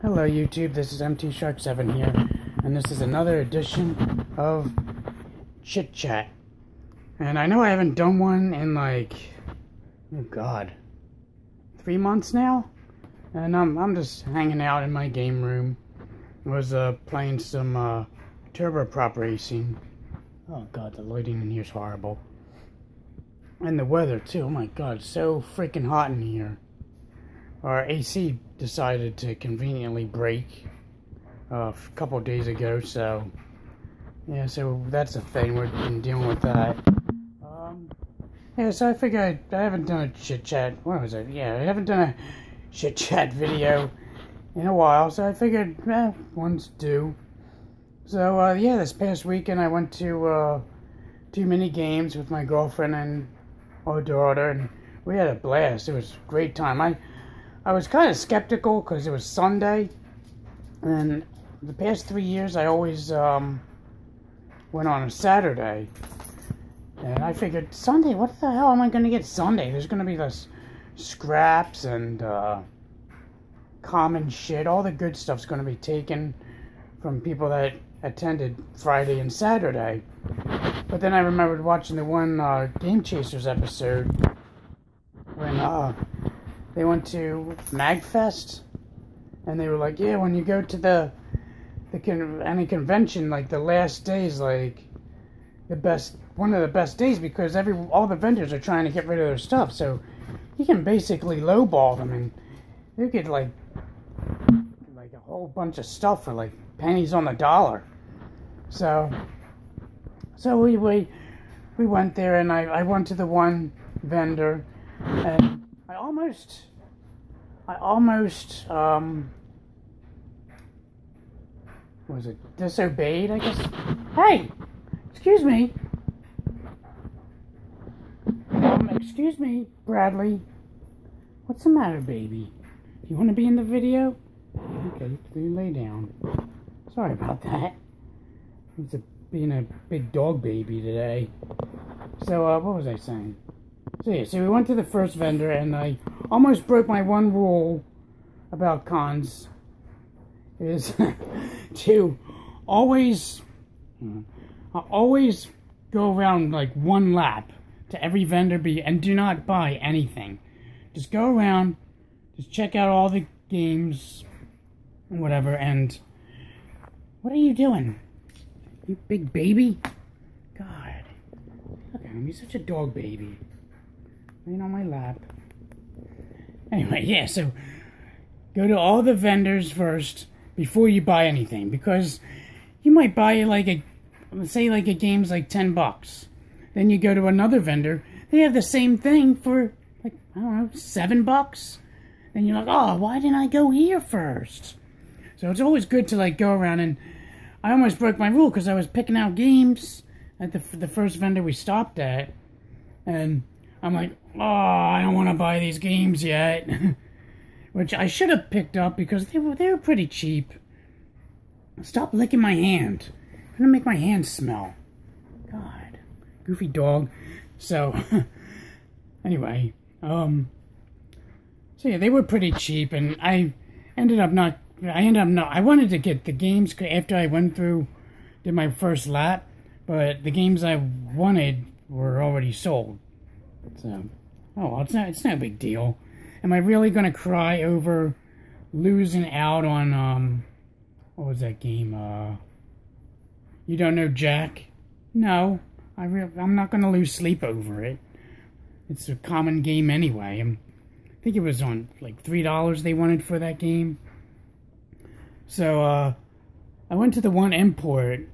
Hello YouTube, this is MT Shark 7 here, and this is another edition of Chit Chat. And I know I haven't done one in like, oh god, 3 months now? And I'm just hanging out in my game room. I was playing some turboprop racing. Oh god, the lighting in here is horrible. And the weather too, oh my god, it's so freaking hot in here. Our AC decided to conveniently break a couple of days ago, so yeah, so that's a thing. We've been dealing with that. Yeah, so I figured I haven't done a chit chat. What was it? Yeah, I haven't done a chit chat video in a while, so I figured, one's due. So yeah, this past weekend I went to Toomanygames with my girlfriend and our daughter, and we had a blast. It was a great time. I was kind of skeptical because it was Sunday, and the past 3 years I always went on a Saturday, and I figured, Sunday, what the hell am I going to get Sunday? There's going to be this scraps and common shit. All the good stuff's going to be taken from people that attended Friday and Saturday. But then I remembered watching the one Game Chasers episode when they went to MagFest, and they were like, yeah, when you go to any convention, like the last day is like one of the best days because all the vendors are trying to get rid of their stuff, so you can basically lowball them, and you get like a whole bunch of stuff for like pennies on the dollar. So we went there, and I went to the one vendor, and I almost was it disobeyed, I guess? Hey! Excuse me! Excuse me, Bradley. What's the matter, baby? You want to be in the video? Okay, you lay down. Sorry about that. It's being a big dog baby today. So, what was I saying? So yeah, so we went to the first vendor, and I almost broke my one rule about cons, is to always go around like one lap to every vendor and do not buy anything. Just go around, just check out all the games and whatever. And what are you doing, you big baby? God, look at him, he's such a dog baby. Laying on my lap. Anyway, yeah, so go to all the vendors first before you buy anything, because you might buy let's say a game's like $10. Then you go to another vendor, they have the same thing for like, I don't know, $7. Then you're like, oh, why didn't I go here first? So it's always good to like go around, and I almost broke my rule because I was picking out games at the first vendor we stopped at, and I'm like, oh, I don't want to buy these games yet. Which I should have picked up because they were pretty cheap. Stop licking my hand. I'm gonna make my hand smell. God. Goofy dog. So, anyway. So yeah, they were pretty cheap, and I wanted to get the games after I did my first lap, but the games I wanted were already sold. So, oh well, it's no big deal. Am I really gonna cry over losing out on what was that game? You Don't Know Jack? No, I'm not gonna lose sleep over it. It's a common game anyway. I think it was on like $3 they wanted for that game. So I went to the one import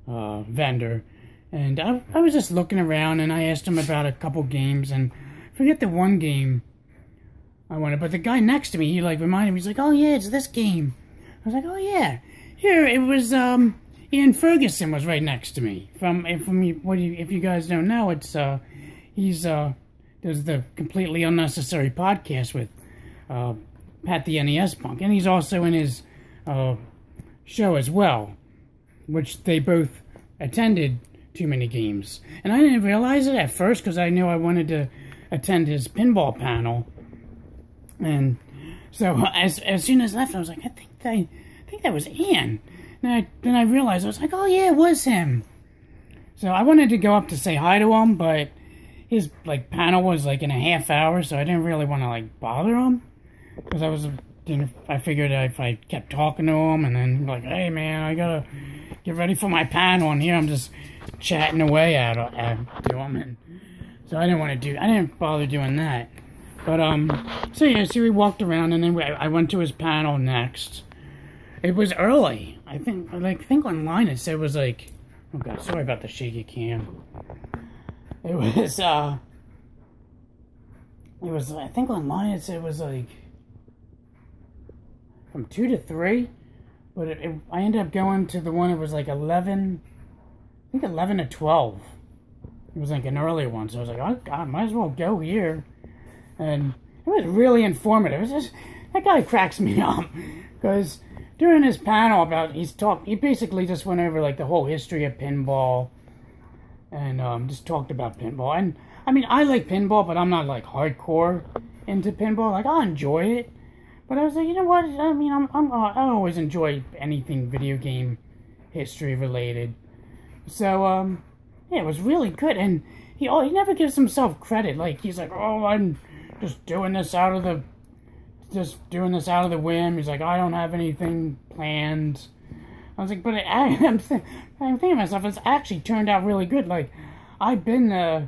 vendor. And I was just looking around, and I asked him about a couple games, and forget the one game I wanted, but the guy next to me, he like reminded me, he's like, oh yeah, it's this game. I was like, oh yeah. Here, it was, Ian Ferguson was right next to me. If you guys don't know, it's, does the Completely Unnecessary podcast with, Pat the NES Punk, and he's also in his, show as well, which they both attended Toomanygames. And I didn't realize it at first because I knew I wanted to attend his pinball panel. And So as soon as I left, I was like, I think that was Ian. Then I realized, I was like, oh yeah, it was him. So I wanted to go up to say hi to him, but his like panel was like in a half hour, so I didn't really want to like bother him, because I figured if I kept talking to him and then like, hey man, I gotta get ready for my panel, and here I'm just chatting away at to him, and so I didn't bother doing that. But so yeah, so we walked around, and then I went to his panel next. It was early. I think online it said it was like, oh god, sorry about the shaky cam. It was I think online it said it was like from 2 to 3, but I ended up going to the one that was like 11, I think 11 to 12. It was like an earlier one, so I was like, oh god, might as well go here. And it was really informative. It was just, that guy cracks me up, because during his panel he basically just went over like the whole history of pinball, and just talked about pinball. And I mean, I like pinball, but I'm not like hardcore into pinball. Like, I enjoy it, but I was like, you know what? I mean, I always enjoy anything video game history related. So yeah, it was really good, and he never gives himself credit. Like, he's like, oh, I'm just doing this out of the whim. He's like, I don't have anything planned. I was like, but I'm thinking to myself, it's actually turned out really good. Like, I've been to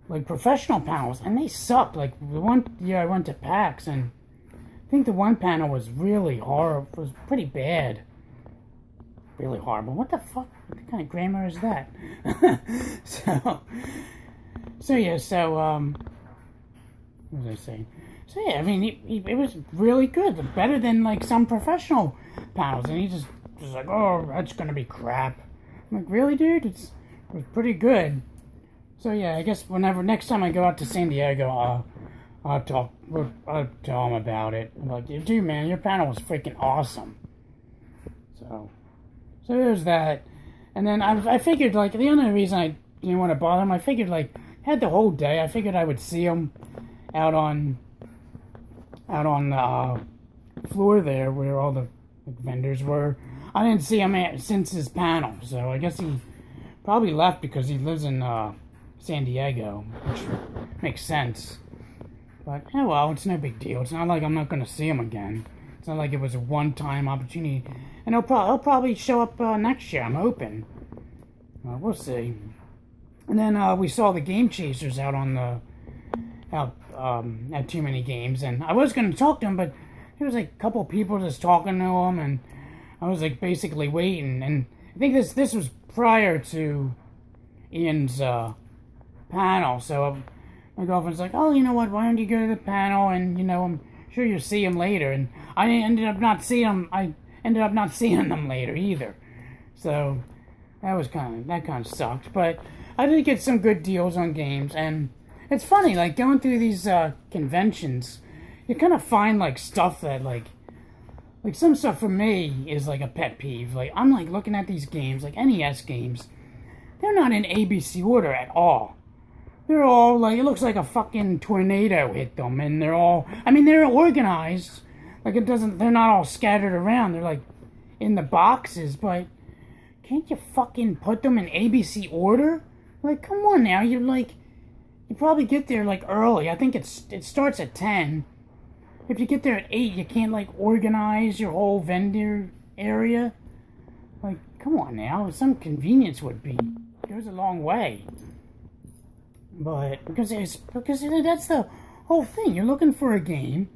like professional panels, and they sucked. Like, the one year I went to PAX, and I think the one panel was really horrible. It was pretty bad. Really horrible. What the fuck? What kind of grammar is that? So yeah, what was I saying? So yeah, I mean, it was really good. Better than like some professional panels. And he just like, oh, that's gonna be crap. I'm like, really, dude? It was pretty good. So yeah, I guess next time I go out to San Diego, I'll tell him about it. I'm like, dude, man, your panel was freaking awesome. So there's that. And then I figured, like, the only reason I didn't want to bother him, I figured, like, had the whole day. I figured I would see him out on the floor there where all the vendors were. I didn't see him since his panel, so I guess he probably left because he lives in San Diego, which makes sense. But, oh well, it's no big deal. It's not like I'm not going to see him again. It's not like it was a one-time opportunity. And he'll probably show up next year, I'm hoping. We'll see. And then we saw the Game Chasers out at Toomanygames, and I was going to talk to him, but there was like a couple people just talking to him, and I was like basically waiting. And I think this was prior to Ian's panel, so my girlfriend's like, oh, you know what, why don't you go to the panel, and, you know, I'm sure you'll see him later. And I ended up not seeing them later either. So that kind of sucked. But I did get some good deals on games, and it's funny, like, going through these conventions, you kind of find like stuff that like some stuff for me is like a pet peeve. Like, I'm like looking at these games, like NES games, they're not in ABC order at all. They're all like, it looks like a fucking tornado hit them, and they're organized. Like, they're not all scattered around. They're like in the boxes, but can't you fucking put them in ABC order? Like, come on now, you probably get there like early. I think it starts at 10. If you get there at 8, you can't like organize your whole vendor area. Like, come on now, some convenience goes a long way. But because that's the whole thing. You're looking for a game,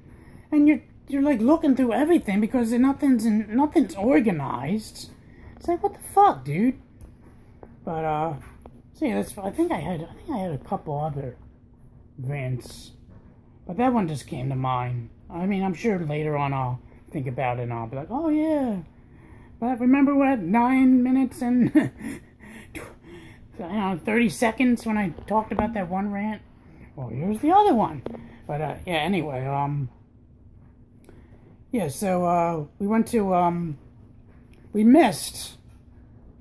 and you're like looking through everything because nothing's organized. It's like, what the fuck, dude? But so yeah, I think I had a couple other events, but that one just came to mind. I mean, I'm sure later on I'll think about it and I'll be like, oh yeah, but remember what, 9 minutes and 30 seconds when I talked about that one rant? Well, here's the other one. But yeah, anyway, yeah, so we went to we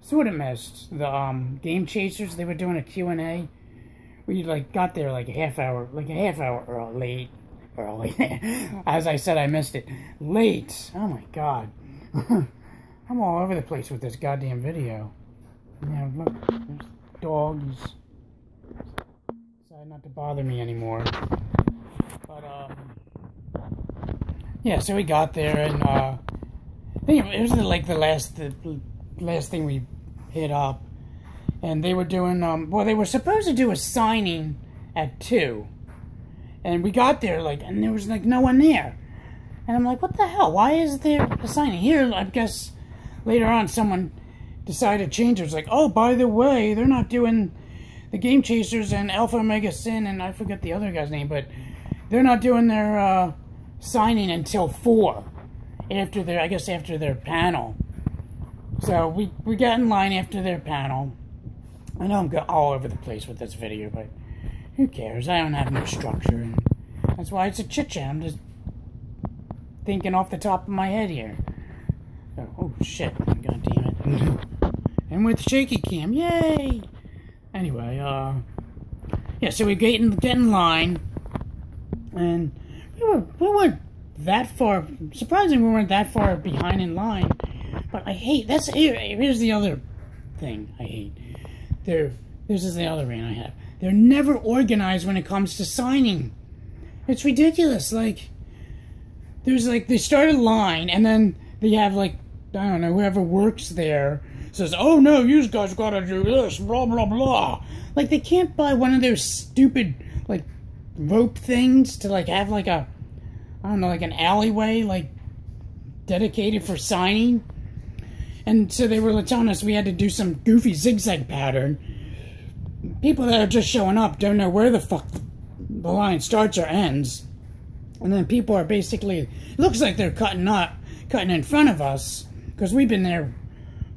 sort of missed the Game Chasers. They were doing a Q&A. We like got there like a half hour late, early. As I said, I missed it. Late. Oh my god. I'm all over the place with this goddamn video. Yeah, look, there's dogs. Decided not to bother me anymore. But, yeah, so we got there, and, I think it was like the last thing we hit up. And they were doing, well, they were supposed to do a signing at 2. And we got there, like, and there was, like, no one there. And I'm like, what the hell? Why is there a signing? Here, I guess, later on, someone decided to change it. It was like, oh, by the way, they're not doing the Game Chasers and Alpha Omega Sin, and I forget the other guy's name, but they're not doing their, signing until 4. After their, I guess, after their panel. So, we got in line after their panel. I know I'm all over the place with this video, but who cares? I don't have no structure, and that's why it's a chit-chat. I'm just thinking off the top of my head here. So, oh, shit. God damn it. And with shaky cam. Yay! Anyway, yeah, so we get in line, and we weren't that far, surprisingly we weren't that far behind in line, but I hate, here's the other thing I hate. This is the other rant I have. They're never organized when it comes to signing. It's ridiculous. Like, there's like, they start a line, and then they have like, I don't know, whoever works there says, oh no, you guys gotta do this, blah, blah, blah. Like, they can't buy one of those stupid, like, rope things to like have like a, I don't know, like an alleyway, like, dedicated for signing. And so they were telling us we had to do some goofy zigzag pattern. People that are just showing up don't know where the fuck the line starts or ends. And then people are basically, it looks like they're cutting in front of us, because we've been there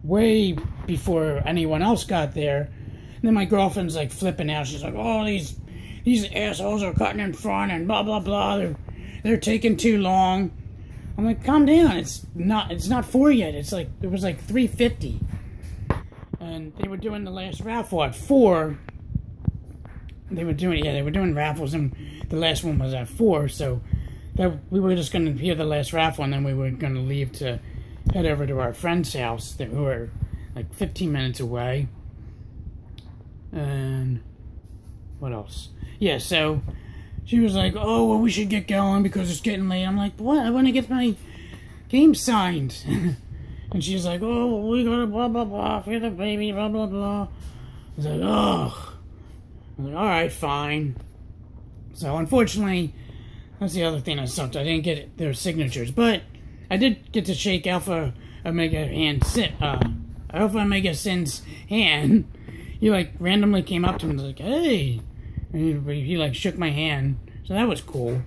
way before anyone else got there. And then my girlfriend's like flipping out. She's like, oh, these assholes are cutting in front and blah, blah, blah. They're taking too long. I'm like, calm down. It's not 4 yet. It was like 3:50. And they were doing the last raffle at 4. They were doing raffles, and the last one was at 4, so we were just going to hear the last raffle, and then we were going to leave to head over to our friend's house, who were like 15 minutes away. And what else? Yeah, so she was like, oh, well, we should get going because it's getting late. I'm like, what? I want to get my game signed. And she's like, oh, we gotta blah, blah, blah, for the baby, blah, blah, blah. I was like, oh. I was like, alright, fine. So, unfortunately, that's the other thing that sucked. I didn't get their signatures. But I did get to shake Alpha Omega Sin's hand. He, like, randomly came up to me and was like, hey. And he like, shook my hand. So that was cool.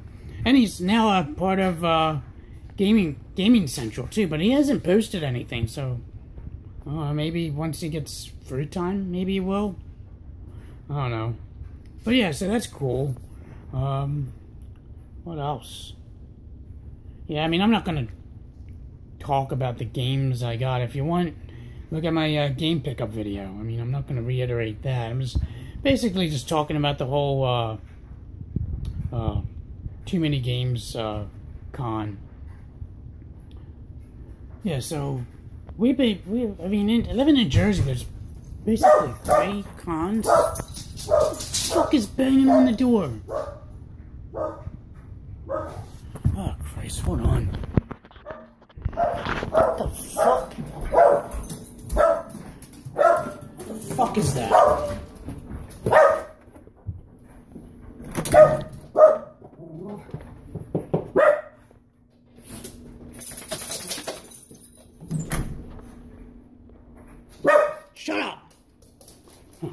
And he's now a part of, Gaming Central, too. But he hasn't posted anything, so maybe once he gets free time, maybe he will. I don't know. But yeah, so that's cool. What else? Yeah, I mean, I'm not going to talk about the games I got. If you want, look at my game pickup video. I mean, I'm not going to reiterate that. I'm just basically just talking about the whole Toomanygames con. Yeah, so I mean, living in Jersey, there's basically 3 cons. What the fuck is banging on the door? Oh, Christ, hold on. What the fuck? What the fuck is that? Shut up! Oh.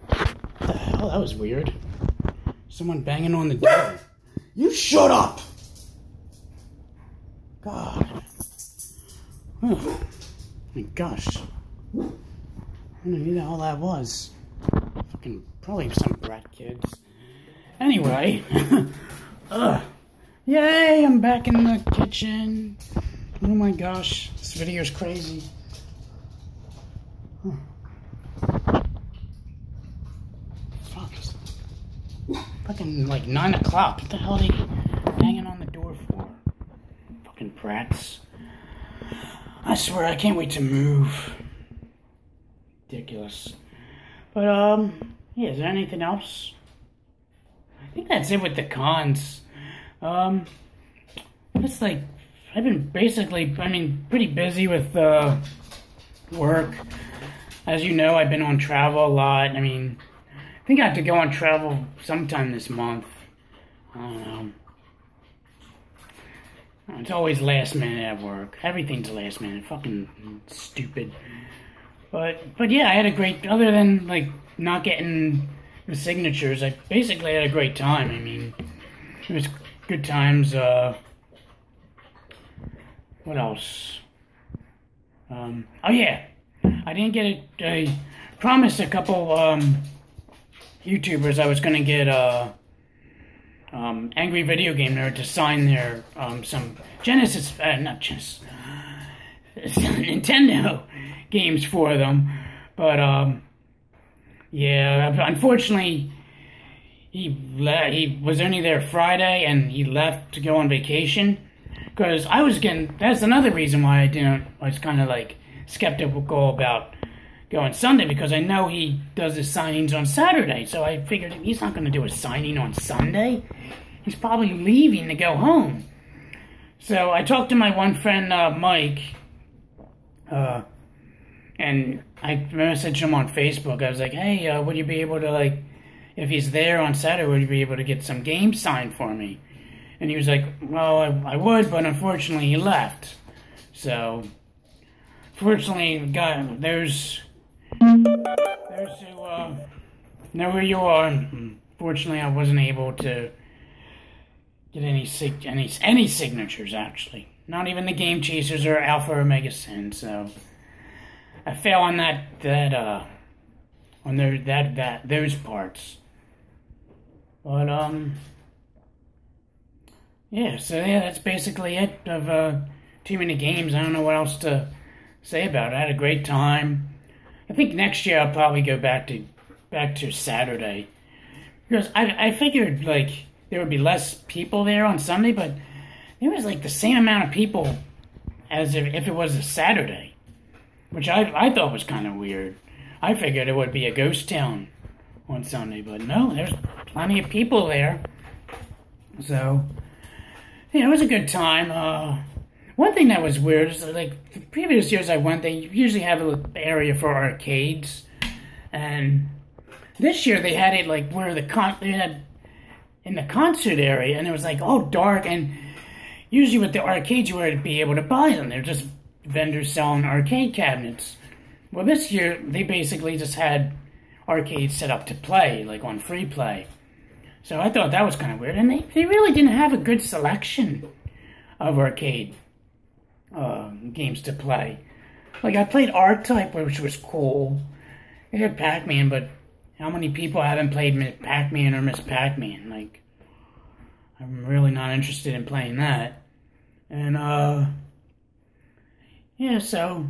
What the hell? That was weird. Someone banging on the door. You shut up! God. Oh my gosh. I don't know who the hell that was. Fucking, probably some brat kids. Anyway. Yay, I'm back in the kitchen. Oh my gosh, this video is crazy. Fuck. Fucking like 9 o'clock. What the hell are they? brats. I swear, I can't wait to move. Ridiculous. But, yeah, is there anything else? I think that's it with the cons. It's like, I've been basically, pretty busy with, work. As you know, I've been on travel a lot. I think I have to go on travel sometime this month. I don't know. It's always last minute at work. Everything's last minute. Fucking stupid. But yeah, I had a great, other than, like, not getting the signatures, I basically had a great time. It was good times. What else? Oh yeah, I didn't get it. I promised a couple, YouTubers I was gonna get, Angry Video Game Nerd to sign their, some Genesis, not Genesis, Nintendo games for them, but, yeah, unfortunately, he was only there Friday, and he left to go on vacation, because that's another reason why I was kind of, like, skeptical about going Sunday, because I know he does his signings on Saturday, so I figured he's not going to do a signing on Sunday. He's probably leaving to go home. So I talked to my one friend, Mike, and I messaged him on Facebook. I was like, hey, would you be able to, like, if he's there on Saturday, would you be able to get some games signed for me? And he was like, well, I would, but unfortunately he left. So, fortunately, there's who know where you are. Unfortunately, I wasn't able to get any signatures, actually. Not even the Game Chasers or Alpha or Omega Sin, so I fail on those parts. But yeah, so yeah, that's basically it of Toomanygames. I don't know what else to say about it. I had a great time. I think next year I'll probably go back to Saturday, because I figured, like, there would be less people there on Sunday, but there was, like, the same amount of people as if it was a Saturday, which I thought was kind of weird. I figured it would be a ghost town on Sunday, but no, there's plenty of people there. So, yeah, it was a good time. One thing that was weird is, like, the previous years I went, they usually have an area for arcades, and this year they had it, like, where they had in the concert area, and it was, like, all dark, and usually with the arcades you would be able to buy them. They're just vendors selling arcade cabinets. Well, this year they basically just had arcades set up to play, like on free play. So I thought that was kind of weird, and they really didn't have a good selection of arcade games to play. Like, I played R-Type, which was cool. They had Pac-Man, but how many people haven't played Pac-Man or Miss Pac-Man? Like, I'm really not interested in playing that. And, yeah, so,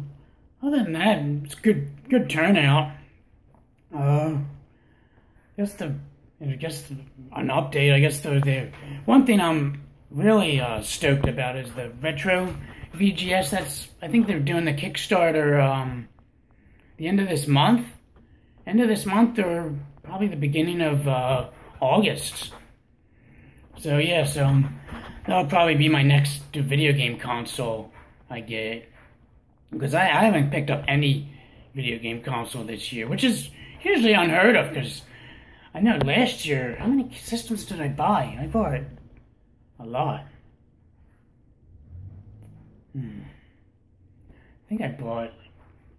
other than that, it's good turnout. I guess an update, I guess the one thing I'm really stoked about is the Retro VGS. I think they're doing the Kickstarter the end of this month. Or probably the beginning of August. So yeah, that'll probably be my next video game console I get. Because I haven't picked up any video game console this year, which is usually unheard of, because I know last year, how many systems did I buy? I bought a lot. I think I bought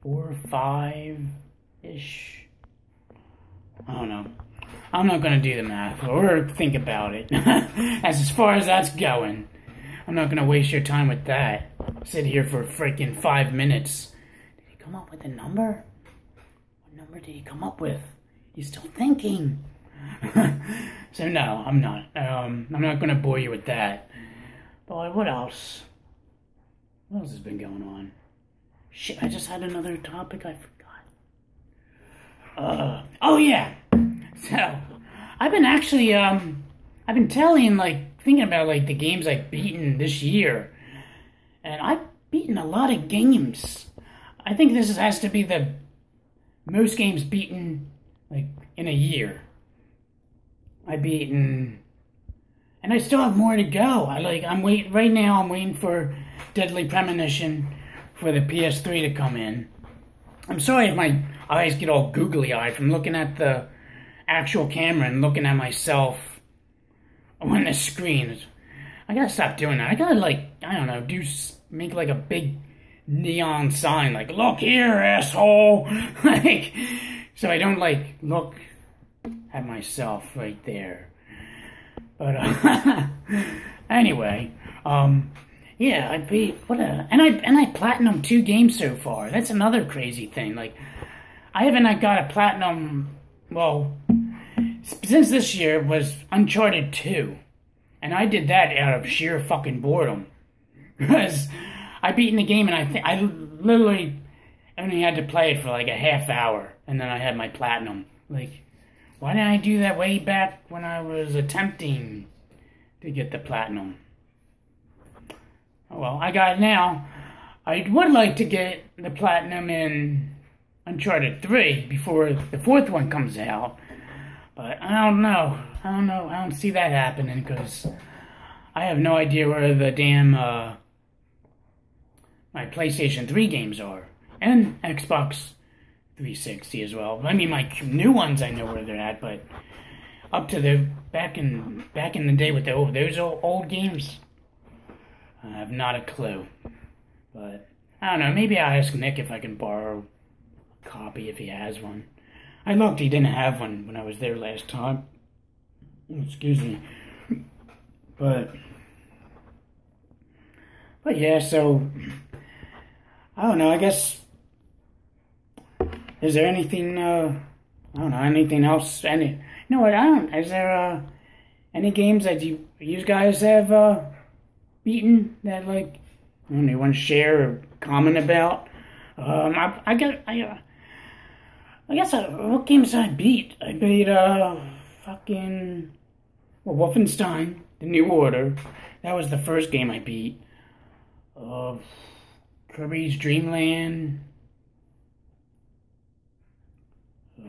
4 or 5-ish. I don't know. I'm not going to do the math or think about it. As far as that's going, I'm not going to waste your time with that. Sit here for freaking 5 minutes. Did he come up with a number? What number did he come up with? He's still thinking. So no, I'm not. I'm not going to bore you with that. But what else? What else has been going on? Shit, I just had another topic I forgot. Oh yeah. So, I've been actually, I've been thinking about, like, the games I've beaten this year. And I've beaten a lot of games. I think this has to be the most games beaten, like, in a year. I've beaten... And I still have more to go. I'm waiting for Deadly Premonition for the PS3 to come in. I'm sorry if my eyes get all googly-eyed from looking at the actual camera and looking at myself on the screen. I gotta stop doing that. I gotta, like, I don't know, make like a big neon sign, like, look here, asshole! Like, so I don't, like, look at myself right there. But, anyway, yeah, I beat, and I platinum 2 games so far. That's another crazy thing. Like, I haven't got a platinum, well, since this year was Uncharted 2. And I did that out of sheer fucking boredom. Because I beat in the game and I literally only had to play it for like a half hour. And then I had my platinum. Like, why didn't I do that way back when I was attempting to get the platinum? Oh well, I got it now. I would like to get the platinum in Uncharted 3 before the 4th one comes out. But I don't know. I don't see that happening because I have no idea where the damn my PlayStation 3 games are. And Xbox 360 as well. I mean, my new ones, I know where they're at, but up to the back in the day with those old games, I have not a clue. But I don't know. Maybe I'll ask Nick if I can borrow a copy if he has one. I looked; he didn't have one when I was there last time. Excuse me. But yeah. So I don't know. I guess. Is there anything, I don't know, anything else, you know what, is there, any games that you guys have, beaten that, like, you want to share or comment about? I guess, what games did I beat? I beat, fucking, well, Wolfenstein, The New Order. That was the first game I beat. Kirby's Dreamland.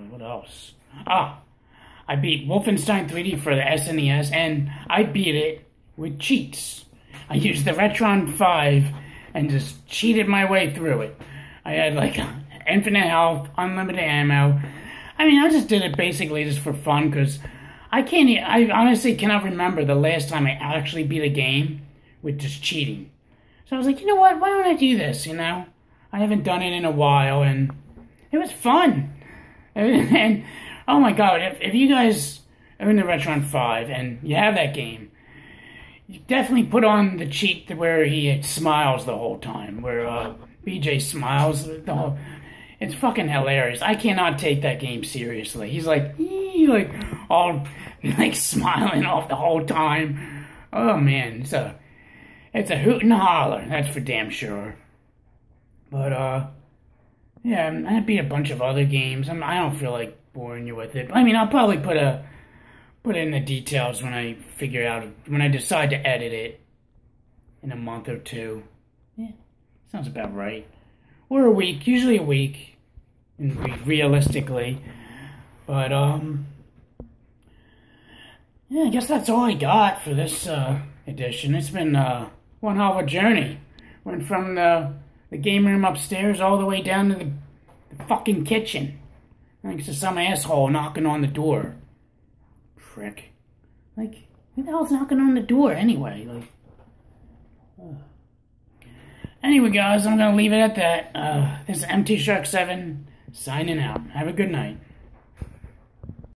What else? I beat Wolfenstein 3D for the SNES, and I beat it with cheats. I used the Retro 5 and just cheated my way through it. I had, like, infinite health, unlimited ammo. I mean, I just did it basically just for fun, because I honestly cannot remember the last time I actually beat a game with just cheating. So I was like, you know what, why don't I do this, you know? I haven't done it in a while, and it was fun. And, oh my god, if you guys are in the Retro 5 and you have that game, you definitely put on the cheat where he smiles the whole time, where BJ smiles the whole... It's fucking hilarious. I cannot take that game seriously. He's like, all, like, smiling off the whole time. Oh man, it's a hoot and a holler, that's for damn sure. But, yeah, I beat a bunch of other games. I don't feel like boring you with it. I mean, I'll probably put it in the details when I decide to edit it in a month or two. Yeah, sounds about right. Or a week, usually a week, realistically. But, yeah, I guess that's all I got for this, edition. It's been, one hell of a journey. Went from the game room upstairs all the way down to the fucking kitchen. Thanks to some asshole knocking on the door. Prick. Like, who the hell's knocking on the door anyway? Like, Anyway, guys, I'm gonna leave it at that. This is MT Shark 7 signing out. Have a good night.